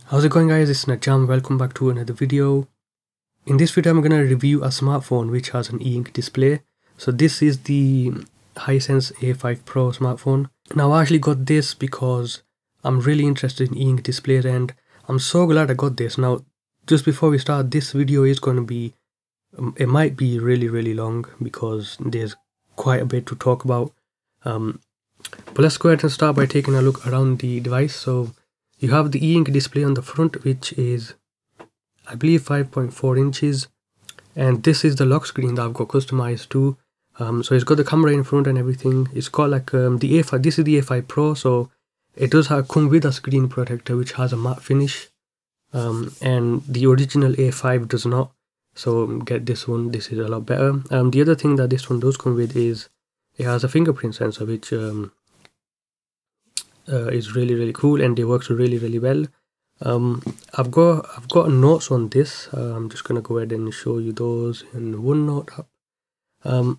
How's it going, guys? It's Najam. Welcome back to another video. In this video I'm going to review a smartphone which has an e-ink display. So this is the Hisense A5 Pro smartphone. Now I actually got this because I'm really interested in e-ink displays and I'm so glad I got this. Now just before we start, this video is going to be, it might be really long because there's quite a bit to talk about. But let's go ahead and start by taking a look around the device. So you have the e-ink display on the front, which is, I believe, 5.4 inches. And this is the lock screen that I've got customized too. So it's got the camera in front and everything. It's got like the A5, this is the A5 Pro, so it does come with a screen protector which has a matte finish. And the original A5 does not. So get this one, this is a lot better. The other thing that this one does come with is it has a fingerprint sensor, which is really cool, and it works really well. I've got notes on this. I'm just gonna go ahead and show you those in OneNote app. I'm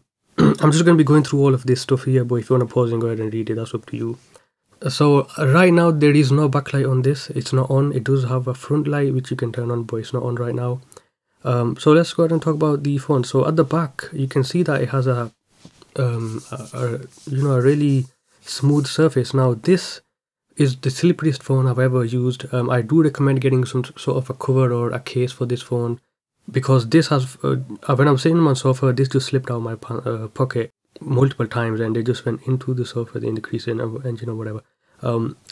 just gonna be going through all of this stuff here, but if you want to pause and go ahead and read it, that's up to you. So right now there is no backlight on this. It's not on. It does have a front light which you can turn on, but it's not on right now. So let's go ahead and talk about the phone. So at the back you can see that it has a really smooth surface. Now this is the slipperiest phone I've ever used. I do recommend getting some sort of a cover or a case for this phone, because this has when I'm sitting on my sofa, this just slipped out of my pocket multiple times and they just went into the sofa in the crease and whatever.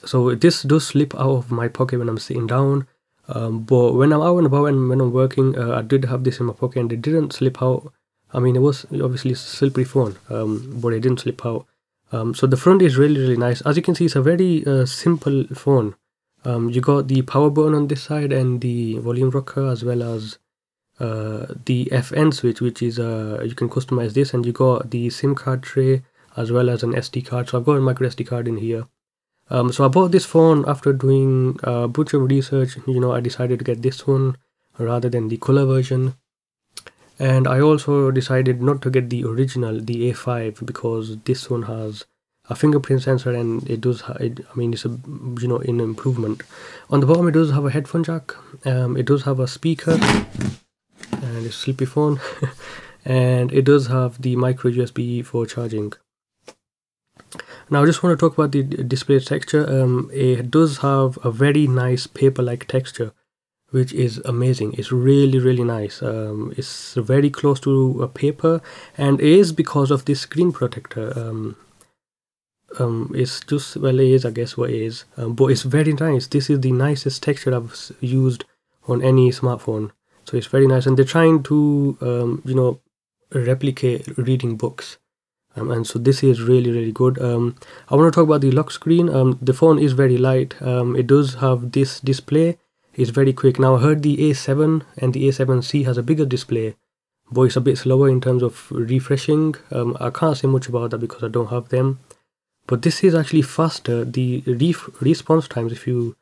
So this does slip out of my pocket when I'm sitting down, but when I'm out and about and when I'm working, I did have this in my pocket and it didn't slip out. I mean, it was obviously a slippery phone, but it didn't slip out. So the front is really nice. As you can see, it's a very simple phone. You got the power button on this side and the volume rocker, as well as the FN switch, which is you can customize this, and you got the SIM card tray as well as an SD card. So I've got a micro SD card in here. So I bought this phone after doing a bunch of research. I decided to get this one rather than the color version. And I also decided not to get the original, the A5, because this one has a fingerprint sensor and it does, I mean, it's an improvement. On the bottom it does have a headphone jack, it does have a speaker, and it's a sleepy phone, and it does have the micro USB for charging. Now I just want to talk about the display texture. It does have a very nice paper-like texture, which is amazing. It's really nice. It's very close to a paper, and it is because of this screen protector. It's just, well, it is, I guess what it is, but it's very nice. This is the nicest texture I've used on any smartphone, so it's very nice. And they're trying to replicate reading books, and so this is really good. I want to talk about the lock screen. The phone is very light. It does have this display. It's very quick. Now I heard the A7 and the A7C has a bigger display, but it's a bit slower in terms of refreshing. I can't say much about that because I don't have them, but this is actually faster. The response times, if you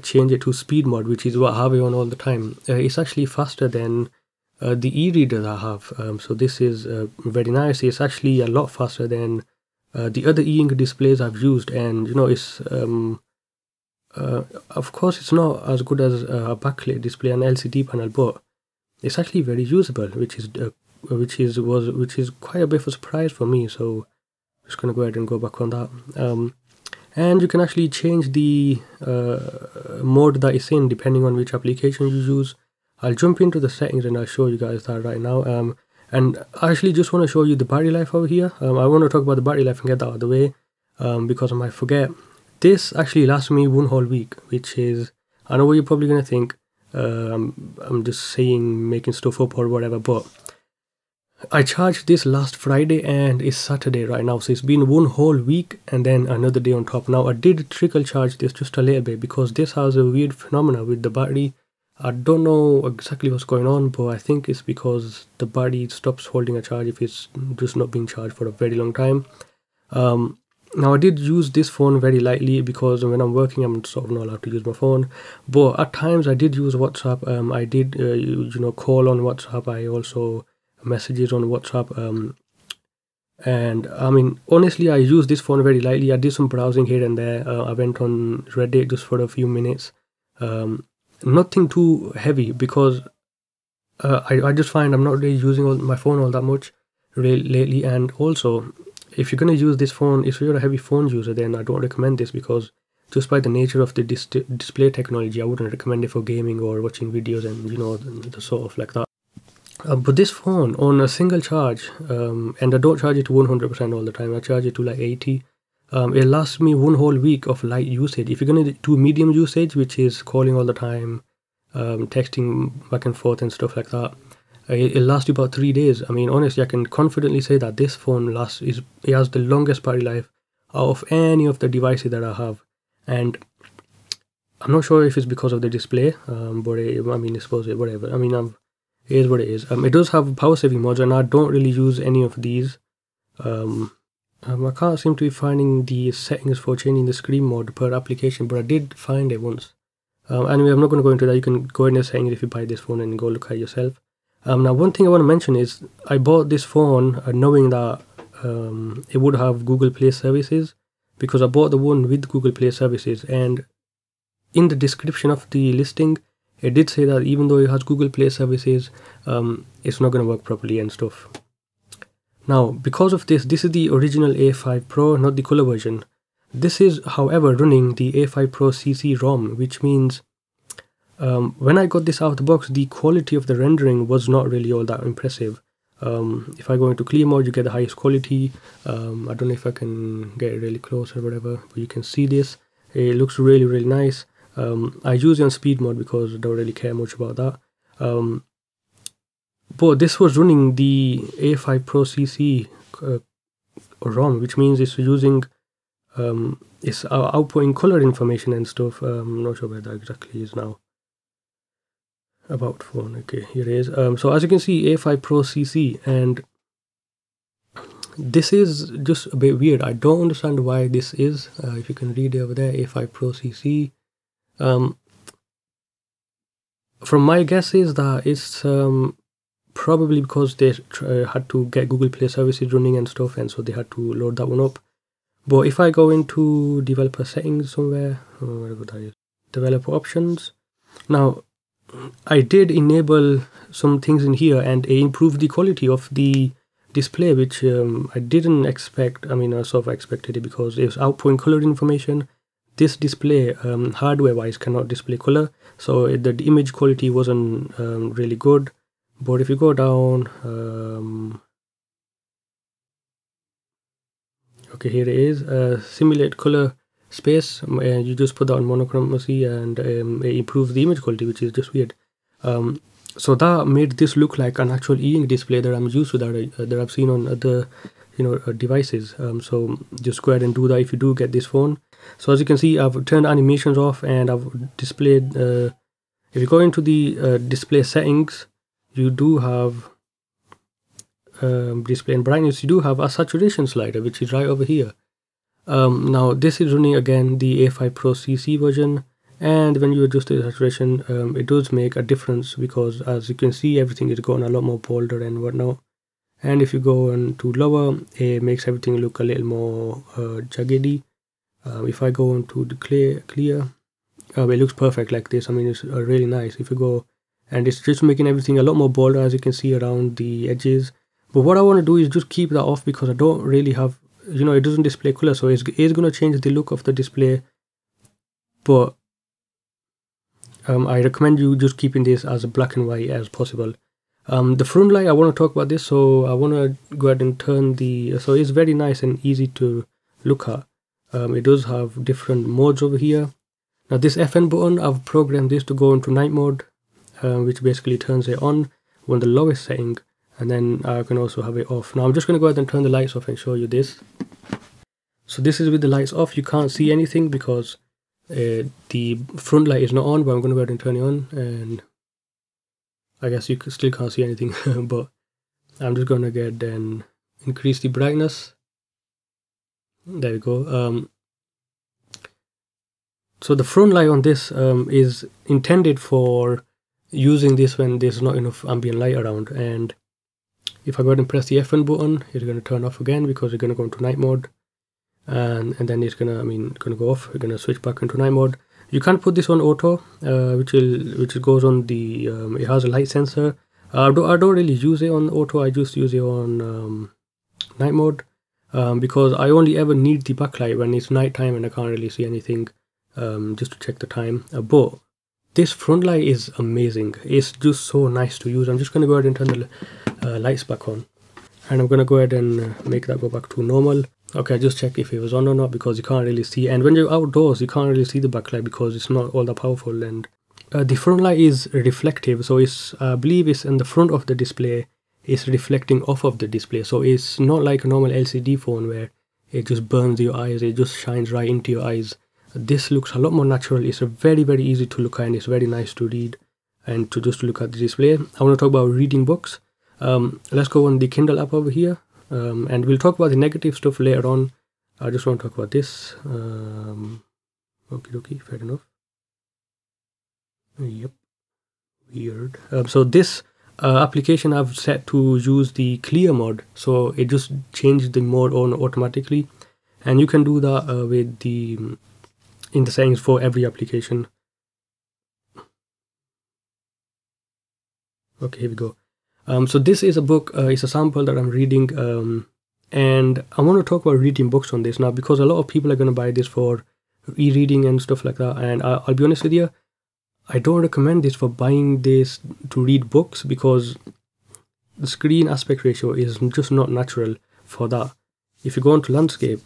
change it to speed mode, which is what I have it on all the time, it's actually faster than the e-reader I have. So this is very nice. It's actually a lot faster than the other e-ink displays I've used, and it's of course it's not as good as a backlit display and LCD panel, but it's actually very usable, which is quite a bit of a surprise for me. So I'm just gonna go ahead and go back on that. And you can actually change the mode that it's in depending on which application you use. I'll jump into the settings and I'll show you guys that right now. And I actually just want to show you the battery life over here. I want to talk about the battery life and get that out of the way, because I might forget. This actually lasts me one whole week, which is, I know what you're probably going to think, I'm just saying, making stuff up or whatever, but I charged this last Friday and it's Saturday right now, so it's been one whole week and then another day on top. Now I did trickle charge this just a little bit because this has a weird phenomena with the battery. I don't know exactly what's going on, but I think it's because the battery stops holding a charge if it's just not being charged for a very long time. Now I did use this phone very lightly because when I'm working I'm sort of not allowed to use my phone, but at times I did use WhatsApp. I did call on WhatsApp. I also messages on WhatsApp, and I mean, honestly, I use this phone very lightly. I did some browsing here and there. I went on Reddit just for a few minutes, Nothing too heavy, because I just find I'm not really using my phone all that much lately. And also, if you're going to use this phone, if you're a heavy phone user, then I don't recommend this, because just by the nature of the display technology, I wouldn't recommend it for gaming or watching videos and, you know, the sort of like that. But this phone, on a single charge, and I don't charge it to 100% all the time, I charge it to like 80. It lasts me 1 whole week of light usage. If you're going to do medium usage, which is calling all the time, texting back and forth and stuff like that, it lasts you about 3 days. I mean, honestly, I can confidently say that this phone it has the longest battery life out of any of the devices that I have. And I'm not sure if it's because of the display, but I mean, I suppose whatever. I mean, it is what it is. It does have power saving mods, and I don't really use any of these. I can't seem to be finding the settings for changing the screen mode per application, but I did find it once. Anyway, I'm not going to go into that. You can go in the settings if you buy this phone and go look at it yourself. Now, one thing I want to mention is I bought this phone knowing that it would have Google Play services, because I bought the one with Google Play services, and in the description of the listing, it did say that even though it has Google Play services, it's not going to work properly and stuff. Now, because of this is the original A5 Pro, not the color version. This is, however, running the A5 Pro CC ROM, which means when I got this out of the box, the quality of the rendering was not really all that impressive. If I go into clear mode, you get the highest quality. I don't know if I can get it really close or whatever, but you can see this. It looks really, really nice. I use it on speed mode because I don't really care much about that. But this was running the A5 Pro CC ROM, which means it's using it's outputting color information and stuff. I'm not sure where that exactly is now. About phone, okay, here it is. So as you can see, A5 Pro CC, and this is just a bit weird. I don't understand why this is. If you can read it over there, A5 Pro CC. From my guess is that it's probably because they had to get Google Play services running and stuff, and so they had to load that one up. But if I go into developer settings somewhere, whatever that is, developer options, now I did enable some things in here, and it improved the quality of the display, which I didn't expect. I mean, I sort of expected it because it was outputting color information. This display, hardware-wise, cannot display color, so the image quality wasn't really good. But if you go down, okay, here it is, simulate color space, and you just put that on monochromacy, and it improves the image quality, which is just weird. So that made this look like an actual e-ink display that I'm used to, that I've seen on other, you know, devices. So just go ahead and do that if you do get this phone. So as you can see, I've turned animations off, and I've displayed. If you go into the display settings, you do have display and brightness. You do have a saturation slider, which is right over here. Now this is running again the A5 Pro CC version, and when you adjust the saturation, it does make a difference, because as you can see, everything is going a lot more bolder and whatnot. And if you go on to lower, it makes everything look a little more jaggedy. If I go into the clear, it looks perfect like this. I mean, it's really nice. If you go, and it's just making everything a lot more bolder, as you can see around the edges. But what I want to do is just keep that off, because I don't really have, you know, it doesn't display color, so it's going to change the look of the display. But I recommend you just keeping this as black and white as possible. The front light, I want to talk about this, so I want to go ahead and turn so it's very nice and easy to look at. It does have different modes over here. Now this FN button, I've programmed this to go into night mode, which basically turns it on when the lowest setting, and then I can also have it off. Now I'm just going to go ahead and turn the lights off and show you this. So this is with the lights off. You can't see anything because the front light is not on, but I'm going to go ahead and turn it on, and I guess you still can't see anything. But I'm just going to get and increase the brightness. There we go. So the front light on this is intended for using this when there's not enough ambient light around. And if I go ahead and press the F1 button, it's going to turn off again because it's going to go into night mode. And then it's going to, gonna go off. We're going to switch back into night mode. You can't put this on auto, which goes on the it has a light sensor. I don't really use it on auto. I just use it on night mode, because I only ever need the backlight when it's nighttime and I can't really see anything, just to check the time. But this front light is amazing. It's just so nice to use. I'm just going to go ahead and turn the lights back on, and I'm going to go ahead and make that go back to normal. Okay, I just check if it was on or not, because you can't really see, and when you're outdoors you can't really see the backlight because it's not all that powerful. And the front light is reflective, so it's I believe it's in the front of the display, it's reflecting off of the display, so it's not like a normal LCD phone where it just burns your eyes, it just shines right into your eyes. This looks a lot more natural. It's a very easy to look at, and it's very nice to read and to just look at the display. I want to talk about reading books. Let's go on the Kindle app over here, and we'll talk about the negative stuff later on. I just want to talk about this. Okay, fair enough. Yep, weird. So this application I've set to use the clear mode, so it just changed the mode on automatically, and you can do that with the in the settings for every application. Okay, here we go. So this is a book, it's a sample that I'm reading, and I want to talk about reading books on this now, because a lot of people are going to buy this for e-reading and stuff like that, and I'll be honest with you, I don't recommend this for buying this to read books, because the screen aspect ratio is just not natural for that. If you go into landscape,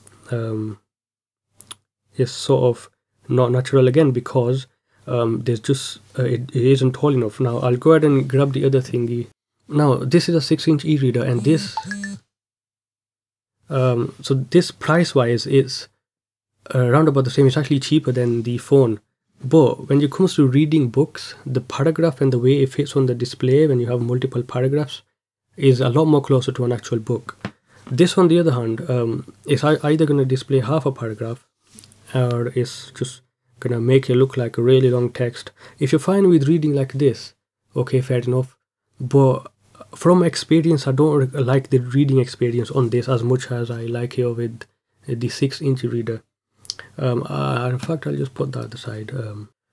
it's sort of not natural again, because there's just it isn't tall enough. Now I'll go ahead and grab the other thingy. Now this is a 6-inch e-reader, and this so this price wise is around about the same. It's actually cheaper than the phone. But when it comes to reading books, the paragraph and the way it fits on the display when you have multiple paragraphs is a lot more closer to an actual book. This, on the other hand, is either going to display half a paragraph, or it's just going to make it look like a really long text. If you're fine with reading like this, okay, fair enough. But from experience, I don't like the reading experience on this as much as I like here with the 6-inch reader. In fact, I'll just put that aside.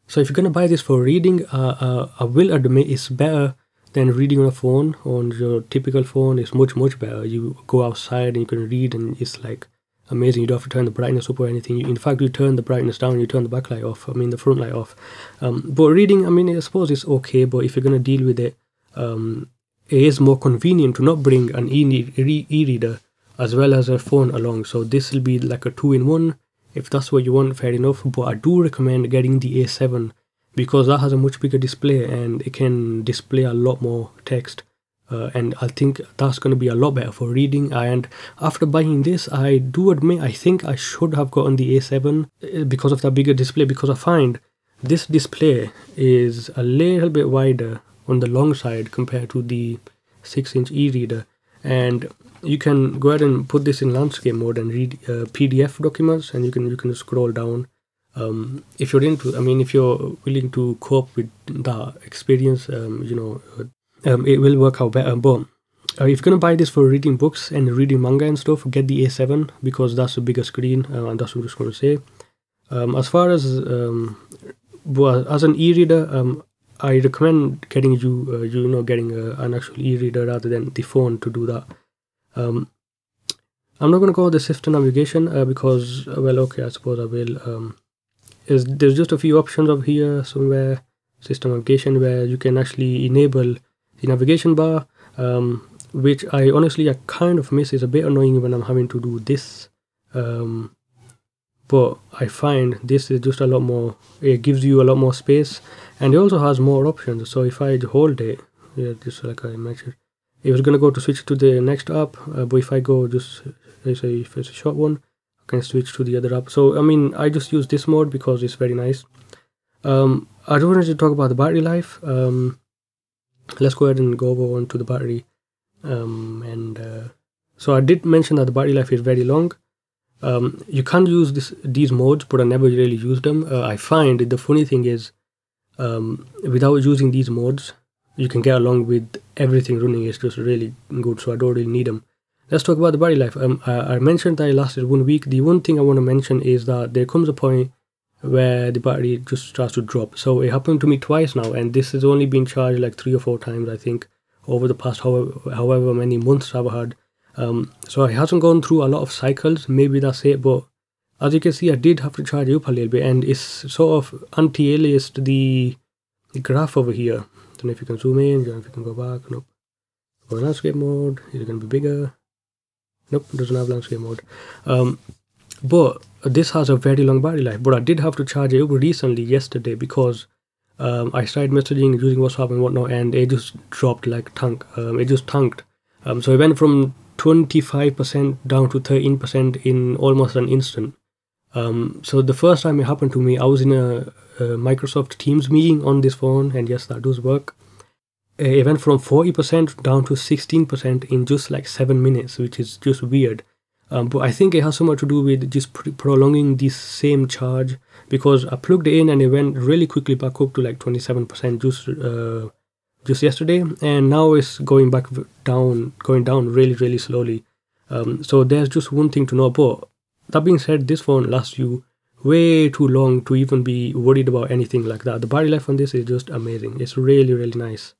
So if you're gonna buy this for reading, I will admit it's better than reading on a phone. On your typical phone, it's much better. You go outside and you can read, and it's like amazing. You don't have to turn the brightness up or anything. In fact, you turn the brightness down, you turn the backlight off. I mean, the front light off. But reading, I mean, I suppose it's okay. But if you're gonna deal with it, it is more convenient to not bring an e-reader as well as a phone along. So this will be like a 2-in-1. If that's what you want, fair enough. But I do recommend getting the A7, because that has a much bigger display and it can display a lot more text. And I think that's going to be a lot better for reading. And after buying this, I do admit I think I should have gotten the A7 because of that bigger display, because I find this display is a little bit wider on the long side compared to the 6-inch e-reader. And you can go ahead and put this in landscape mode and read PDF documents, and you can scroll down. If you're into, I mean, if you're willing to cope with that experience, you know, it will work out better. But if you're gonna buy this for reading books and reading manga and stuff, get the A7, because that's a bigger screen, and that's what I'm just gonna say. As far as as an e-reader, I recommend getting getting an actual e-reader rather than the phone to do that. I'm not going to go with the system navigation because, well, okay, I suppose I will. There's just a few options over here somewhere, system navigation, where you can actually enable the navigation bar, which I kind of miss. It's a bit annoying when I'm having to do this. But I find this is just a lot more, it gives you a lot more space, and it also has more options. So if I hold it, yeah, just like I mentioned, it was going to go to switch to the next app, but if I go just, let's say if it's a short one, I can switch to the other app. So I mean, I just use this mode because it's very nice. I don't want to talk about the battery life. Let's go ahead and go over on to the battery. So I did mention that the battery life is very long. You can't use these modes, but I never really use them. I find the funny thing is, without using these modes, you can get along with everything running. It's just really good, so I don't really need them. Let's talk about the battery life. I mentioned that it lasted 1 week. The one thing I want to mention is that there comes a point where the battery just starts to drop. So it happened to me twice now, and this has only been charged like 3 or 4 times, I think, over the past however many months I've had. So it hasn't gone through a lot of cycles, maybe that's it, but as you can see, I did have to charge it up a little bit, and it's sort of anti-aliased the graph over here. Don't know if you can zoom in, don't know if you can go back. Nope. Go in landscape mode. Is it going to be bigger? Nope, doesn't have landscape mode. But this has a very long battery life, but I did have to charge it up recently, yesterday, because I started messaging using WhatsApp and whatnot, and it just dropped like tank. It just tanked. So it went from 25% down to 13% in almost an instant. So the first time it happened to me, I was in a Microsoft Teams meeting on this phone, and yes, that does work. It went from 40% down to 16% in just like 7 minutes, which is just weird. But I think it has so much to do with just prolonging this same charge, because I plugged it in and it went really quickly back up to like 27% just yesterday, and now it's going down really slowly. So there's just one thing to know. But that being said, this phone lasts you way too long to even be worried about anything like that. The battery life on this is just amazing. It's really nice.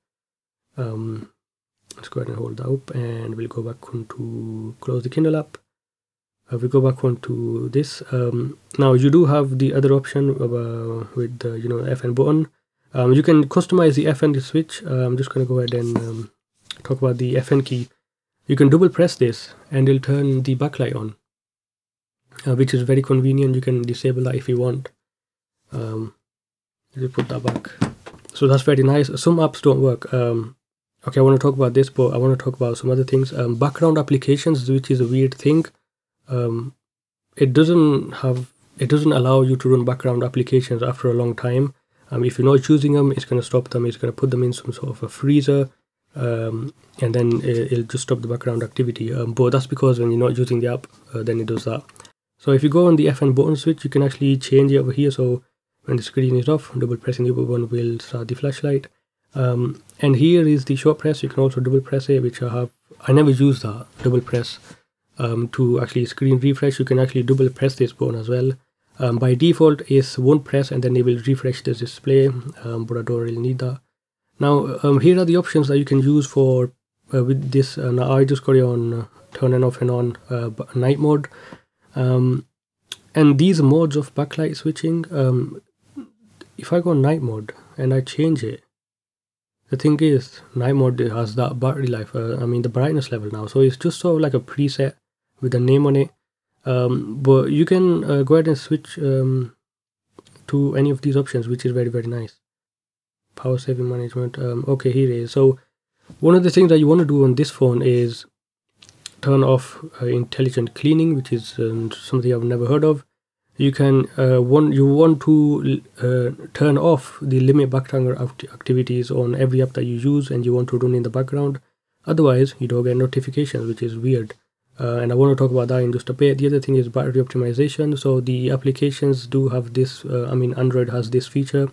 Let's go ahead and hold that up, and we'll go back on to close the Kindle app. We go back onto this. Now you do have the other option with the FN button. You can customize the FN switch. I'm just going to go ahead and talk about the FN key. You can double press this and it'll turn the backlight on, which is very convenient. You can disable that if you want. Just put that back. So that's very nice. Some apps don't work. Okay, I want to talk about this, but I want to talk about some other things. Background applications, which is a weird thing. It doesn't allow you to run background applications after a long time. If you're not choosing them, it's going to stop them. It's going to put them in some sort of a freezer, and then it'll just stop the background activity. But that's because when you're not using the app, then it does that. So if you go on the FN button switch, you can actually change it over here. So when the screen is off, double pressing the upper one will start the flashlight. And here is the short press. You can also double press it, which I never use that double press. To actually screen refresh, you can actually double press this button as well. By default is one press and then it will refresh the display, but I don't really need that. Now here are the options that you can use for with this. Now I just got it on turn and off and on night mode, and these modes of backlight switching, if I go night mode and I change it, the thing is night mode has that battery life, I mean the brightness level now, so it's just sort of like a preset with a name on it. But you can go ahead and switch to any of these options, which is very nice. Power saving management. Okay, here it is. So one of the things that you want to do on this phone is turn off intelligent cleaning, which is something I've never heard of. You can you want to turn off the limit background activities on every app that you use, and you want to run in the background. Otherwise, you don't get notifications, which is weird. And I want to talk about that in just a bit. The other thing is battery optimization. So the applications do have this, I mean Android has this feature.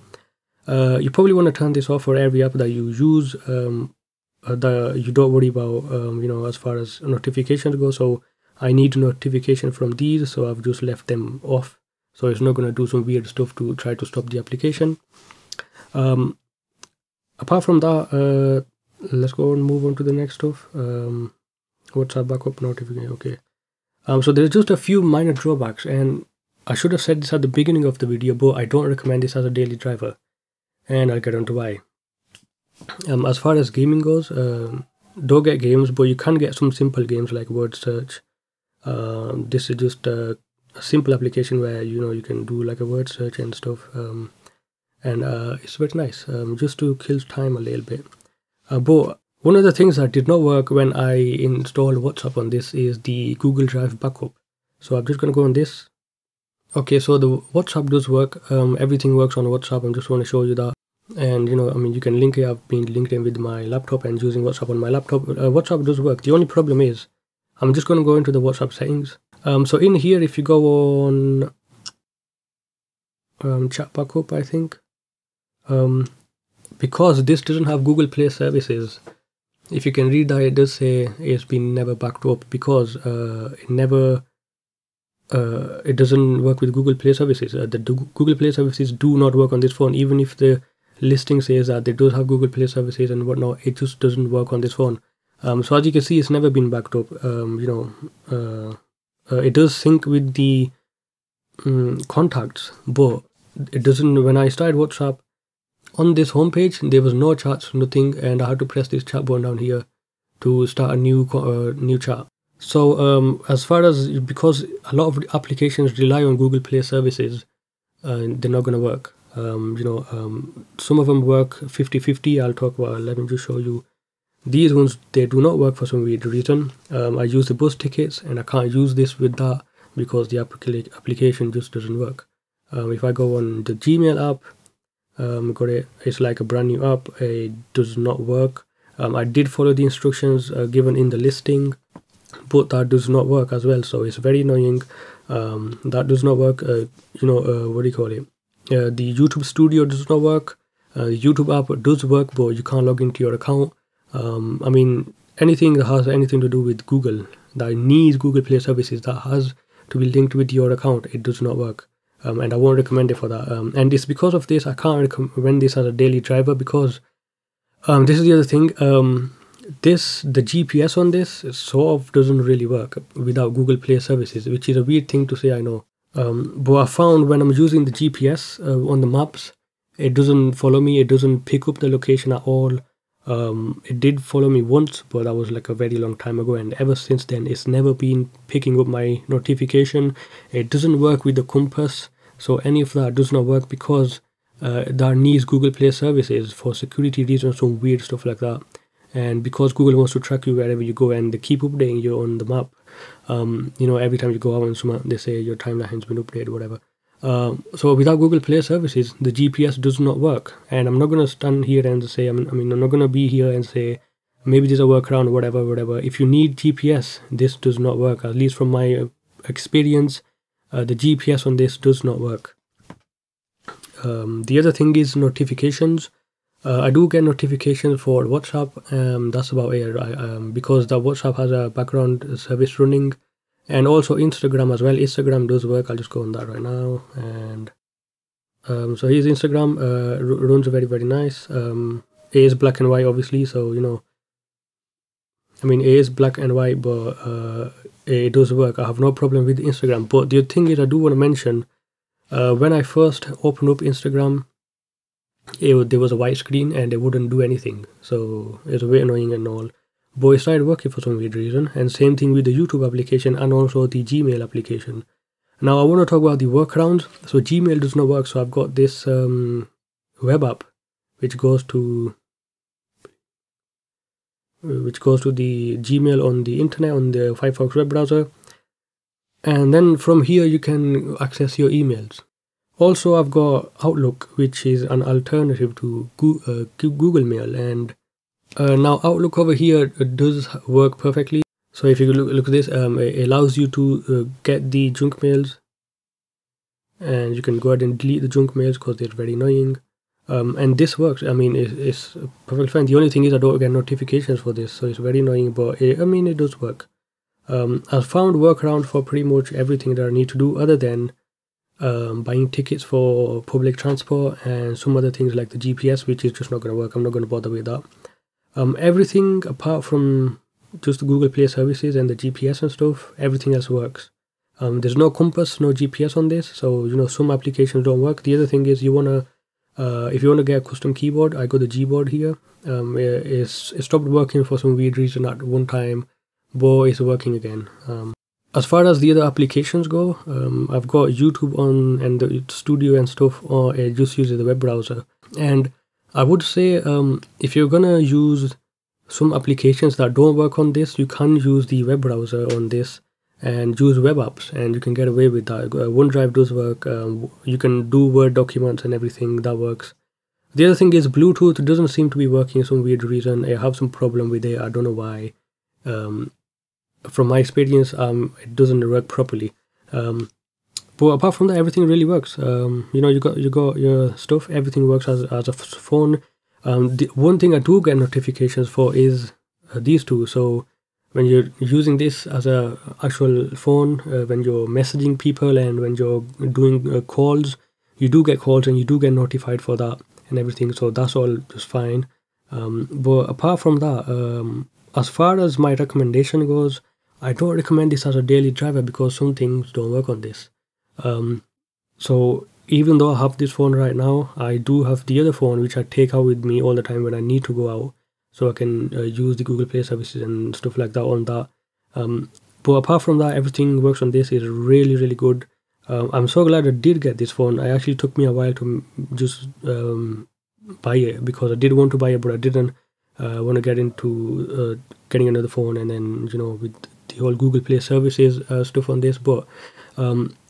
You probably want to turn this off for every app that you use, that you don't worry about, as far as notifications go. So I need notification from these, so I've just left them off. So it's not going to do some weird stuff to try to stop the application. Apart from that, let's go and move on to the next stuff. WhatsApp backup notification. Okay. So there's just a few minor drawbacks, and I should have said this at the beginning of the video, but I don't recommend this as a daily driver, and I'll get on to why. As far as gaming goes, don't get games, but you can get some simple games like word search. This is just a simple application where you can do like a word search and stuff, and it's very nice, just to kill time a little bit. But one of the things that did not work when I installed WhatsApp on this is the Google Drive backup. So I'm just going to go on this. Okay, so the WhatsApp does work. Everything works on WhatsApp. I just want to show you that. And I mean, you can link it. I've been linked in with my laptop and using WhatsApp on my laptop. WhatsApp does work. The only problem is, I'm just going to go into the WhatsApp settings. So in here, if you go on chat backup, I think, because this doesn't have Google Play services, if you can read that, it does say it's been never backed up, because it never it doesn't work with Google Play services. The Google Play services do not work on this phone, even if the listing says that they do have Google Play services and whatnot. It just doesn't work on this phone. So as you can see, it's never been backed up. It does sync with the contacts, but it doesn't. When I started WhatsApp on this homepage, there was no chats, nothing, and I had to press this chat button down here to start a new chat. So as far as, because a lot of applications rely on Google Play services, they're not going to work. Some of them work 50-50. I'll talk about. Let me just show you. These ones, they do not work for some weird reason. I use the bus tickets, and I can't use this with that because the application just doesn't work. If I go on the Gmail app, got it. It's like a brand new app. It does not work. I did follow the instructions given in the listing, but that does not work as well. So it's very annoying. That does not work. What do you call it? The YouTube Studio does not work. The YouTube app does work, but you can't log into your account. Anything that has anything to do with Google, that needs Google Play services, that has to be linked with your account, it does not work. And I won't recommend it for that. And it's because of this I can't recommend this as a daily driver, because this is the other thing. The GPS on this sort of doesn't really work without Google Play services, which is a weird thing to say, I know. But I found when I'm using the GPS on the maps, it doesn't follow me. It doesn't pick up the location at all. It did follow me once, but that was like a very long time ago, and ever since then it's never been picking up my notification. It doesn't work with the compass, so any of that does not work, because that needs Google Play services for security reasons, some weird stuff like that. And because Google wants to track you wherever you go, and they keep updating you on the map, every time you go out and they say your timeline has been updated, whatever. So without Google Play services, the GPS does not work. And I'm not going to stand here and say, I'm not going to be here and say, maybe there's a workaround or whatever. If you need GPS, this does not work. At least from my experience, the GPS on this does not work. The other thing is notifications. I do get notifications for WhatsApp. That's about it. Because the WhatsApp has a background service running. And also Instagram as well. Instagram does work. I'll just go on that right now. And so here's Instagram. Runs very, very nice. A is black and white, obviously. So, A is black and white, but it does work. I have no problem with Instagram. But the thing is, I do want to mention, when I first opened up Instagram, there was a white screen and it wouldn't do anything. So it's a bit annoying and all. But it started working for some weird reason. And same thing with the YouTube application and also the Gmail application. Now I want to talk about the workarounds. So Gmail does not work. So I've got this web app which goes to the Gmail on the internet, on the Firefox web browser. And then from here you can access your emails. Also I've got Outlook, which is an alternative to Google Mail. And now Outlook over here does work perfectly. So if you look at this, it allows you to get the junk mails, and you can go ahead and delete the junk mails because they're very annoying. And this works. It's perfectly fine. The only thing is I don't get notifications for this, so it's very annoying, but it does work. I've found workaround for pretty much everything that I need to do, other than buying tickets for public transport and some other things like the GPS, which is just not going to work. I'm not going to bother with that. Everything apart from just the Google Play services and the GPS and stuff, everything else works. There's no compass, no GPS on this, so some applications don't work. The other thing is, if you wanna get a custom keyboard, I got the Gboard here. It stopped working for some weird reason at one time, but it's working again. As far as the other applications go, I've got YouTube on and the Studio and stuff, or it just uses the web browser. And I would say, if you're gonna use some applications that don't work on this, you can use the web browser on this and use web apps, and you can get away with that. OneDrive does work. You can do Word documents and everything, that works. The other thing is Bluetooth doesn't seem to be working for some weird reason. I have some problem with it. I don't know why. From my experience, it doesn't work properly. But apart from that, everything really works. You got your stuff. Everything works as a phone. The one thing I do get notifications for is these two. So when you're using this as a actual phone, when you're messaging people and when you're doing calls, you do get calls and you do get notified for that and everything, so that's all just fine. But apart from that, as far as my recommendation goes, I don't recommend this as a daily driver because some things don't work on this. So even though I have this phone right now, I do have the other phone which I take out with me all the time when I need to go out, so I can use the Google Play services and stuff like that on that. But apart from that, everything works on this. Is really, really good. I'm so glad I did get this phone. It actually took me a while to just buy it, because I did want to buy it, but I didn't want to get into getting another phone and then, you know, with the whole Google Play services stuff on this. But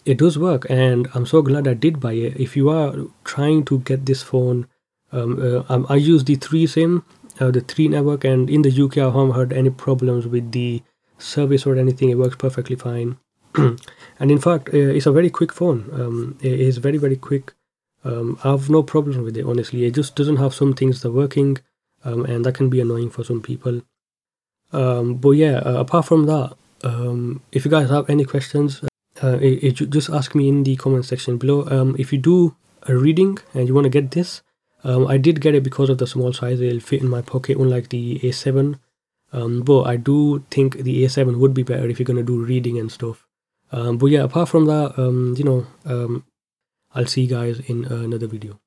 it does work, and I'm so glad I did buy it. If you are trying to get this phone, I use the 3 SIM, the 3 network, and in the UK I haven't had any problems with the service or anything. It works perfectly fine. And in fact, it's a very quick phone. It is very, very quick. I have no problem with it, honestly. It just doesn't have some things that are working, and that can be annoying for some people. But yeah, apart from that, if you guys have any questions, just ask me in the comment section below. If you do a reading and you want to get this, I did get it because of the small size. It'll fit in my pocket, unlike the A7. But I do think the A7 would be better if you're going to do reading and stuff. But yeah, apart from that, you know, I'll see you guys in another video.